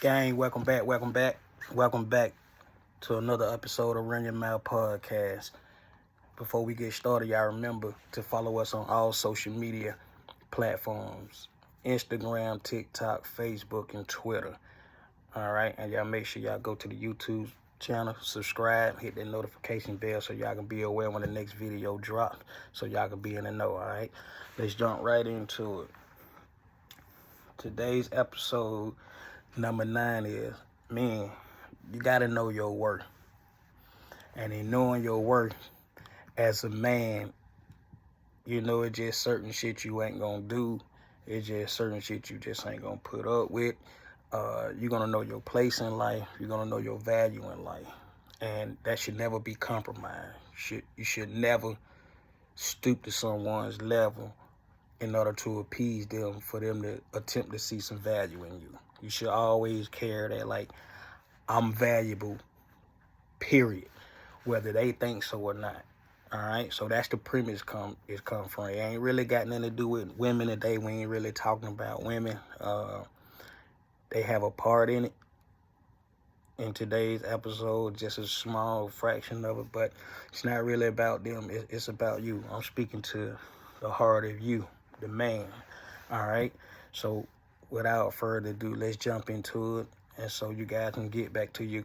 Gang, welcome back to another episode of Run Your Mouth Podcast. Before we get started, y'all remember to follow us on all social media platforms: Instagram, TikTok, Facebook, and Twitter. All right, and y'all make sure y'all go to the YouTube channel, subscribe, hit that notification bell so y'all can be aware when the next video drops, so y'all can be in the know. All right, let's jump right into it. Today's episode number 9 is, man, you gotta know your worth. And in knowing your worth as a man, you know it's just certain shit you ain't gonna do. It's just certain shit you just ain't gonna put up with. You're gonna know your place in life. You're gonna know your value in life. And that should never be compromised. You should never stoop to someone's level in order to appease them, for them to attempt to see some value in you. You should always carry that, like, I'm valuable, period, whether they think so or not. All right, so that's the premise come from. It ain't really got nothing to do with women today. We ain't really talking about women. They have a part in it in today's episode, just a small fraction of it, but it's not really about them. It's about you. I'm speaking to the heart of you, the man. All right, so without further ado, let's jump into it, and so you guys can get back to your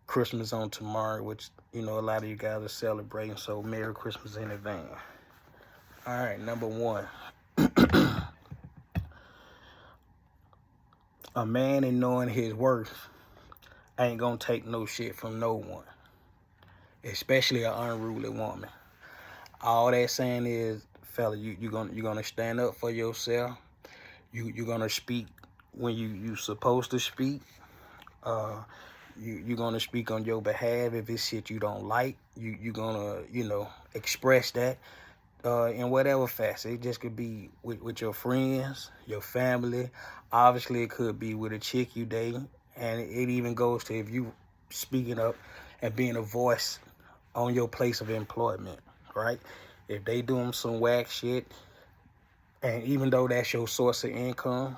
Christmas on tomorrow, which, you know, a lot of you guys are celebrating, so Merry Christmas in advance. All right, number 1. A man in knowing his worth ain't gonna take no shit from no one, especially an unruly woman. All that saying is, fella, you're gonna stand up for yourself. You're gonna speak when you supposed to speak. You're gonna speak on your behalf. If it's shit you don't like, you're gonna, express that in whatever facet. It just could be with your friends, your family. Obviously, it could be with a chick you dating, and it even goes to if you speaking up and being a voice on your place of employment, right? If they doing some whack shit, and even though that's your source of income,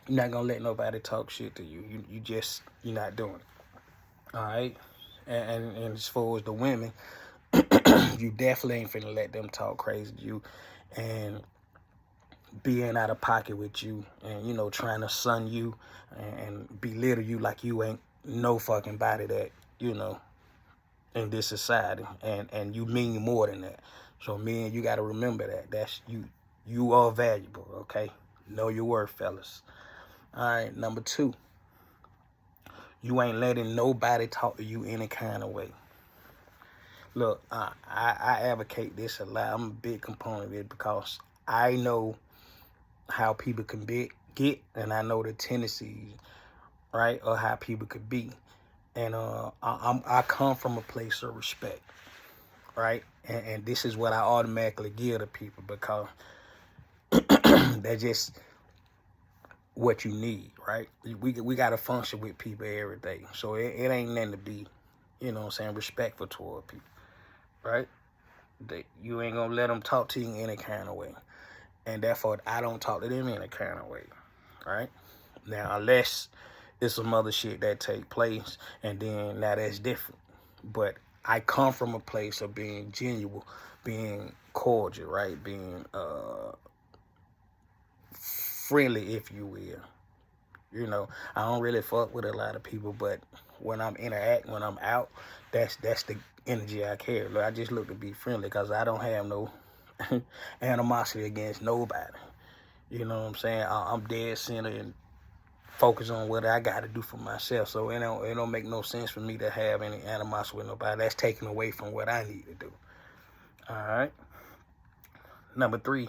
you're not gonna let nobody talk shit to you. You're not doing it. All right, and as far as the women, you definitely ain't finna let them talk crazy to you and being out of pocket with you, and trying to sun you and belittle you like you ain't no fucking body that in this society, and you mean more than that. So, men, you got to remember that's you are valuable. Okay, know your worth, fellas. All right, number 2. You ain't letting nobody talk to you any kind of way. Look, I advocate this a lot. I'm a big component of it because I know how people can get, and I know the tendencies, right, or how people could be. And I come from a place of respect, right? And this is what I automatically give to people because that's just what you need, right? We got to function with people every day. So it ain't nothing to be, respectful toward people, right? You ain't going to let them talk to you in any kind of way. And therefore, I don't talk to them in any kind of way, right? Now, unless it's some other shit that take place, and then now that's different. But I come from a place of being genuine, being cordial, right? Being friendly, if you will. I don't really fuck with a lot of people, but when I'm interacting, when I'm out, that's the energy I carry. Look, I just look to be friendly because I don't have no animosity against nobody. You know what I'm saying? I'm dead center and focus on what I got to do for myself. So it don't make no sense for me to have any animosity with nobody. That's taken away from what I need to do. All right. Number 3,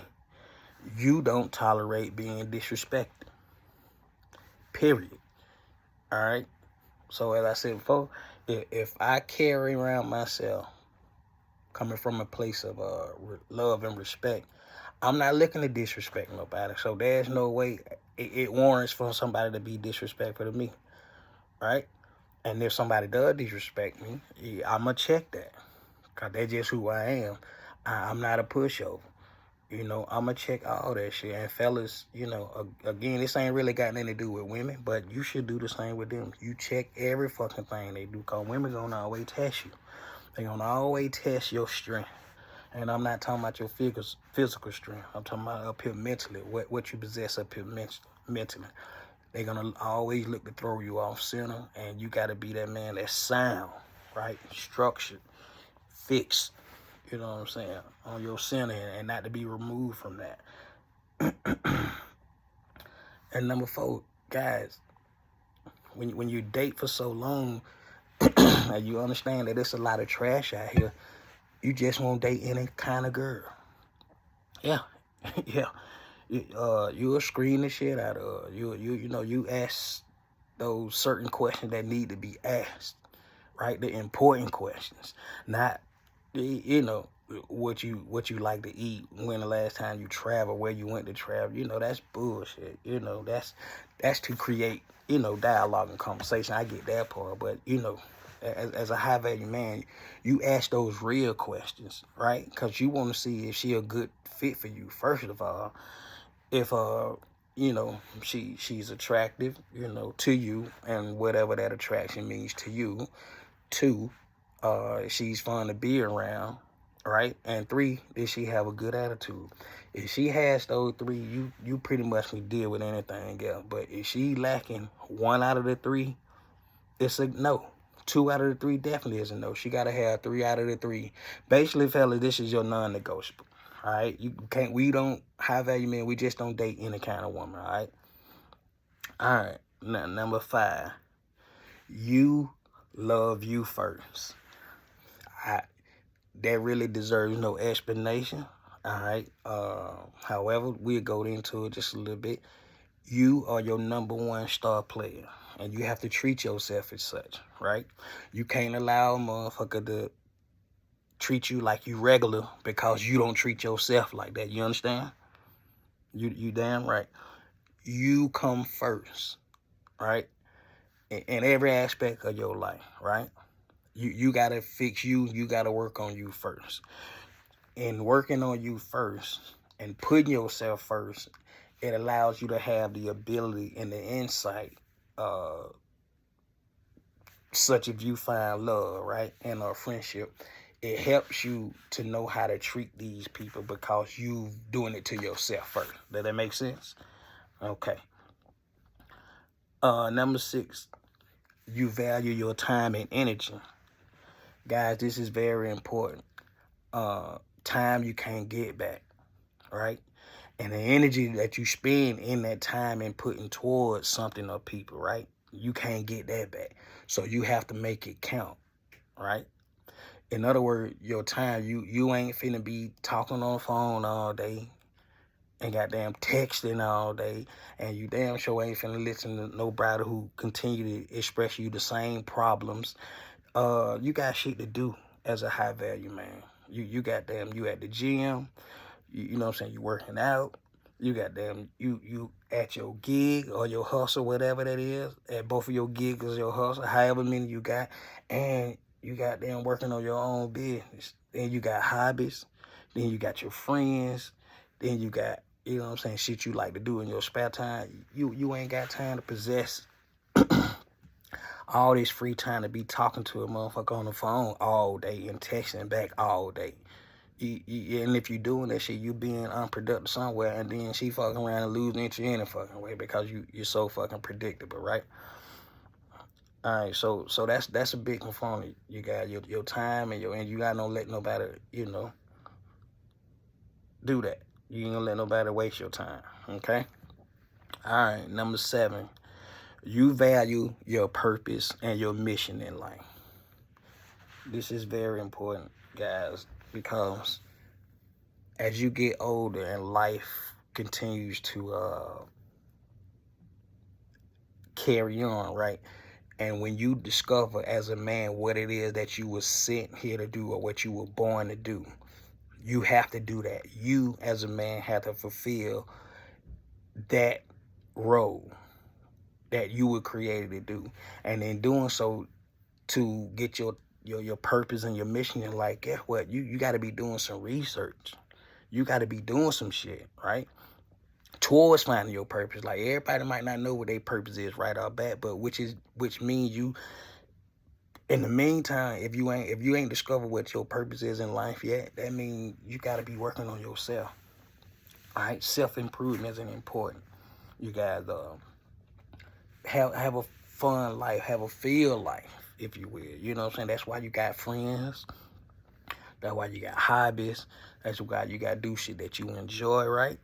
you don't tolerate being disrespected. Period. All right. So as I said before, if I carry around myself coming from a place of love and respect, I'm not looking to disrespect nobody. So there's no way it warrants for somebody to be disrespectful to me, right? And if somebody does disrespect me, I'm going to check that because that's just who I am. I'm not a pushover. You know, I'ma check all that shit. And fellas, you know, again, this ain't really got nothing to do with women, but you should do the same with them. You check every fucking thing they do, cause women gonna always test you. They gonna always test your strength. And I'm not talking about your physical strength. I'm talking about up here mentally, what you possess up here mentally. They're gonna always look to throw you off center, and you gotta be that man that's sound, right? Structured, fixed, you know what I'm saying, on your center, and not to be removed from that. And number 4, guys, when you date for so long, and you understand that there's a lot of trash out here, you just won't date any kind of girl. Yeah, yeah. You'll screen the shit out of her. You ask those certain questions that need to be asked, right? The important questions, not what you like to eat, when the last time you traveled, where you went to travel. That's bullshit. That's to create dialogue and conversation. I get that part, but as a high value man, you ask those real questions, right? Because you want to see if she a good fit for you. First of all, if she's attractive, to you, and whatever that attraction means to you. 2, she's fun to be around, right? And 3, does she have a good attitude? If she has those 3, you pretty much can deal with anything else. But if she lacking 1 out of the 3, it's a no. 2 out of the 3 definitely is a no. She gotta have 3 out of the 3. Basically, fellas, this is your non-negotiable. All right, we don't high value men. We just don't date any kind of woman. All right. Now, number 5, you love you first. That really deserves no explanation. All right. However, we'll go into it just a little bit. You are your number 1 star player, and you have to treat yourself as such, right? You can't allow a motherfucker to treat you like you regular because you don't treat yourself like that. You understand? You damn right. You come first, right? In every aspect of your life, right? You gotta fix you. You gotta work on you first. And working on you first and putting yourself first, it allows you to have the ability and the insight, such if you find love, right, and a friendship. It helps you to know how to treat these people because you doing it to yourself first. Does that make sense? Okay. Number 6, you value your time and energy. Guys, this is very important. Time you can't get back, right? And the energy that you spend in that time and putting towards something or people, right? You can't get that back. So you have to make it count, right? In other words, your time, you ain't finna be talking on the phone all day and goddamn texting all day, and you damn sure ain't finna listen to nobody who continue to express you the same problems. You got shit to do as a high value man. You at the gym, you know what I'm saying, you working out, you at your gig or your hustle, whatever that is, at both of your gigs or your hustle, however many you got, and you got them working on your own business. Then you got hobbies, then you got your friends, then you got, you know what I'm saying, shit you like to do in your spare time. You ain't got time to possess all this free time to be talking to a motherfucker on the phone all day and texting back all day. And if you doing that shit, you being unproductive somewhere, and then she fucking around and losing interest in a fucking way because you're so fucking predictable, right? All right, so that's a big component. You got your time and you gotta don't let nobody do that. You ain't gonna let nobody waste your time. Okay. All right, number 7, you value your purpose and your mission in life. This is very important, guys, because as you get older and life continues to carry on, right? And when you discover as a man what it is that you were sent here to do or what you were born to do, you have to do that. You as a man have to fulfill that role that you were created to do. And in doing so, to get your purpose and your mission in life, guess what? You got to be doing some research. you got to be doing some shit, right? Towards finding your purpose. Like, everybody might not know what their purpose is right off bat, but which means you, in the meantime, if you ain't discovered what your purpose is in life yet, that means you got to be working on yourself. All right, self-improvement is important. You guys have a fun life, have a feel life, if you will. You know what I'm saying? That's why you got friends. That's why you got hobbies. That's why you got to do shit that you enjoy, right?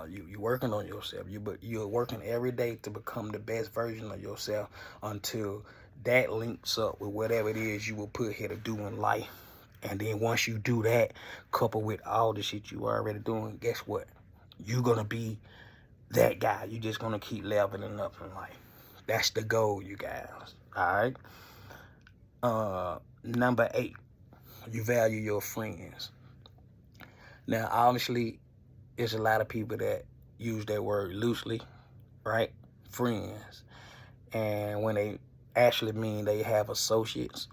You working on yourself. You're working every day to become the best version of yourself until that links up with whatever it is you will put here to do in life. And then once you do that, coupled with all the shit you already doing, guess what? You're going to be that guy. You're just going to keep leveling up in life. That's the goal, you guys. All right? Number 8, you value your friends. Now, obviously, there's a lot of people that use that word loosely, right? Friends. And when they actually mean they have associates,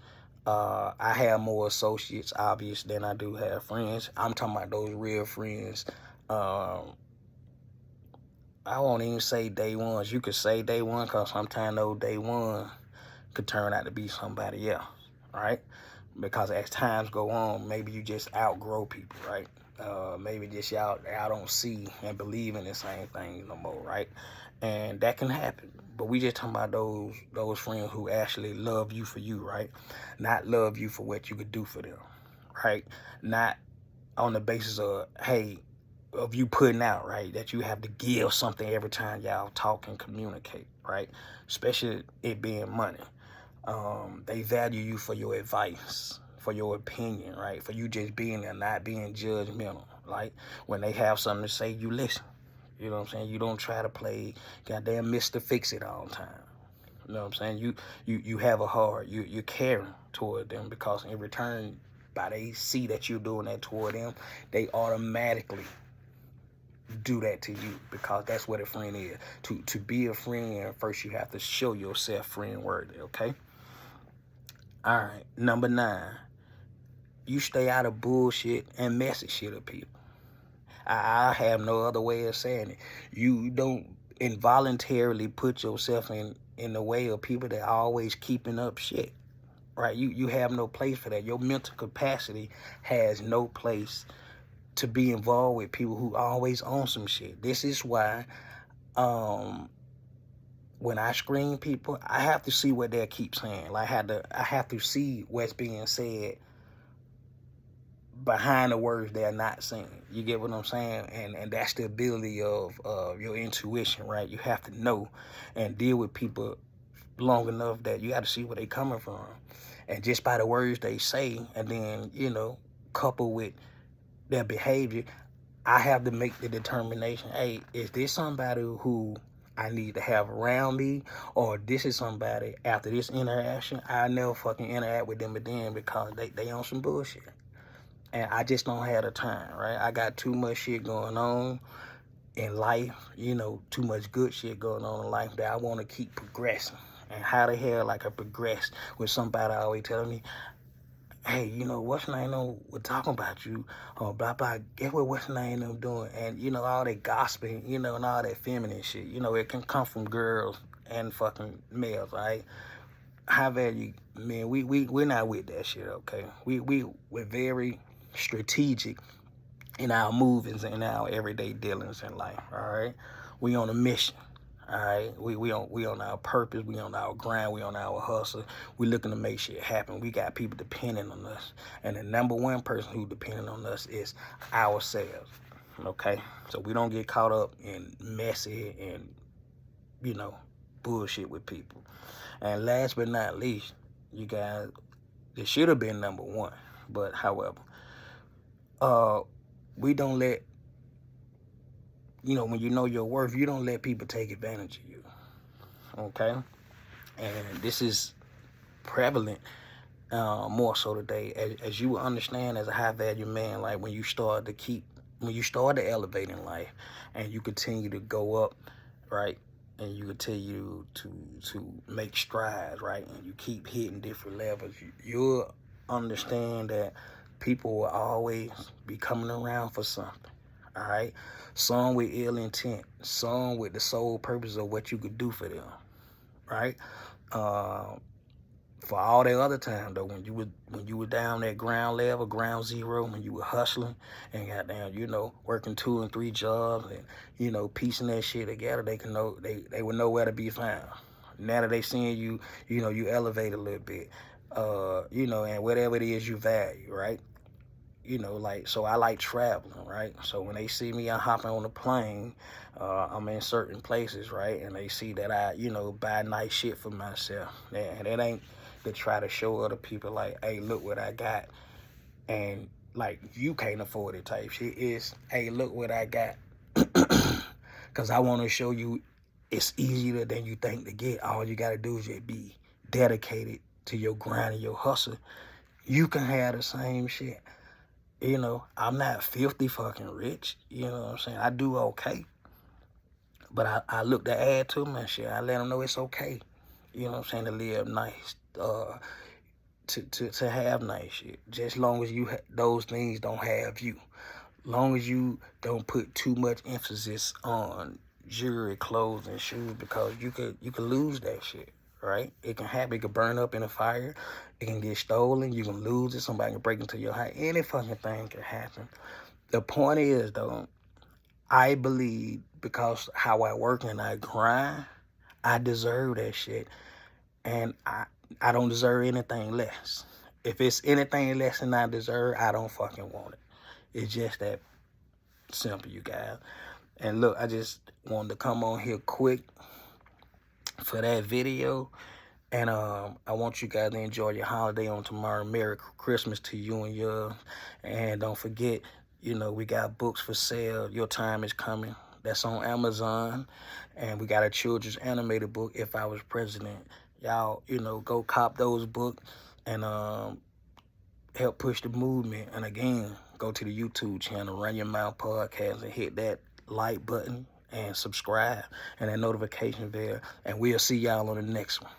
I have more associates, obvious, than I do have friends. I'm talking about those real friends. I won't even say day ones. You could say day one, because sometimes those day one could turn out to be somebody else, right? Because as times go on, maybe you just outgrow people, right? Maybe just y'all don't see and believe in the same thing no more, right? And that can happen. But we just talking about those friends who actually love you for you, right? Not love you for what you could do for them, right? Not on the basis of, hey, of you putting out, right? That you have to give something every time y'all talk and communicate, right? Especially it being money. They value you for your advice, for your opinion, right? For you just being there, not being judgmental. Like, when they have something to say, you listen. You know what I'm saying? You don't try to play goddamn Mr. Fix-It all the time. You know what I'm saying? You have a heart. You're caring toward them, because in return, by they see that you're doing that toward them, they automatically do that to you, because that's what a friend is. To be a friend, first you have to show yourself friend worthy, okay? All right, number 9, you stay out of bullshit and messy shit of people. I have no other way of saying it. You don't involuntarily put yourself in the way of people that are always keeping up shit, right? You have no place for that. Your mental capacity has no place to be involved with people who always own some shit. This is why when I screen people, I have to see what they keep saying. Like, I have to see what's being said behind the words they're not saying. You get what I'm saying? And that's the ability of your intuition, right? You have to know and deal with people long enough that you got to see where they coming from. And just by the words they say, and then, coupled with their behavior, I have to make the determination, hey, is this somebody who I need to have around me, or this is somebody, after this interaction, I never fucking interact with them again, because they on some bullshit. And I just don't have the time, right? I got too much shit going on in life, too much good shit going on in life, that I want to keep progressing. And how the hell I could progress with somebody always telling me, hey, what's the name we're talking about you, or blah, blah, get what's the name them doing, and, all that gossiping, and all that feminine shit, it can come from girls and fucking males, right? High value men, we're not with that shit, okay? We're very strategic in our movements and our everyday dealings in life, all right? We on a mission. All right, we on our purpose, we on our grind, we on our hustle. We looking to make shit happen. We got people depending on us, and the number one person who depending on us is ourselves. Okay, so we don't get caught up in messy and bullshit with people. And last but not least, you guys, it should have been number 1, but however, we don't let when you know your worth, you don't let people take advantage of you. Okay, and this is prevalent more so today, as you will understand as a high value man. Like, when you start to elevate in life, and you continue to go up, right, and you continue to make strides, right, and you keep hitting different levels, you'll understand that People will always be coming around for something. All right. Some with ill intent. Some with the sole purpose of what you could do for them. Right. For all that other time though, when you were down at ground level, ground zero, when you were hustling and goddamn, working 2 and 3 jobs and piecing that shit together, they would know where to be found. Now that they seeing you, you elevate a little bit, and whatever it is you value, right? So I like traveling, right? So when they see me, I'm hopping on a plane, I'm in certain places, right? And they see that I, buy nice shit for myself. And it ain't to try to show other people like, hey, look what I got. And like, you can't afford it type shit. It's, hey, look what I got. Because I want to show you it's easier than you think to get. All you got to do is just be dedicated to your grind and your hustle. You can have the same shit. I'm not filthy fucking rich. You know what I'm saying? I do okay. But I look to add to my shit. I let them know it's okay. You know what I'm saying? To live nice. To have nice shit. Just long as those things don't have you. Long as you don't put too much emphasis on jewelry, clothes, and shoes, because you could lose that shit. Right? It can happen. It can burn up in a fire. It can get stolen. You can lose it. Somebody can break into your house. Any fucking thing can happen. The point is, though, I believe because how I work and I grind, I deserve that shit. And I don't deserve anything less. If it's anything less than I deserve, I don't fucking want it. It's just that simple, you guys. And look, I just wanted to come on here quick for that video. And I want you guys to enjoy your holiday on tomorrow. Merry Christmas to you and yours. And don't forget, we got books for sale. Your Time Is Coming. That's on Amazon. And we got a children's animated book, If I Was President. Y'all, go cop those books and help push the movement. And again, go to the YouTube channel, Run Your Mouth Podcast, and hit that like button and subscribe and that notification bell. And we'll see y'all on the next one.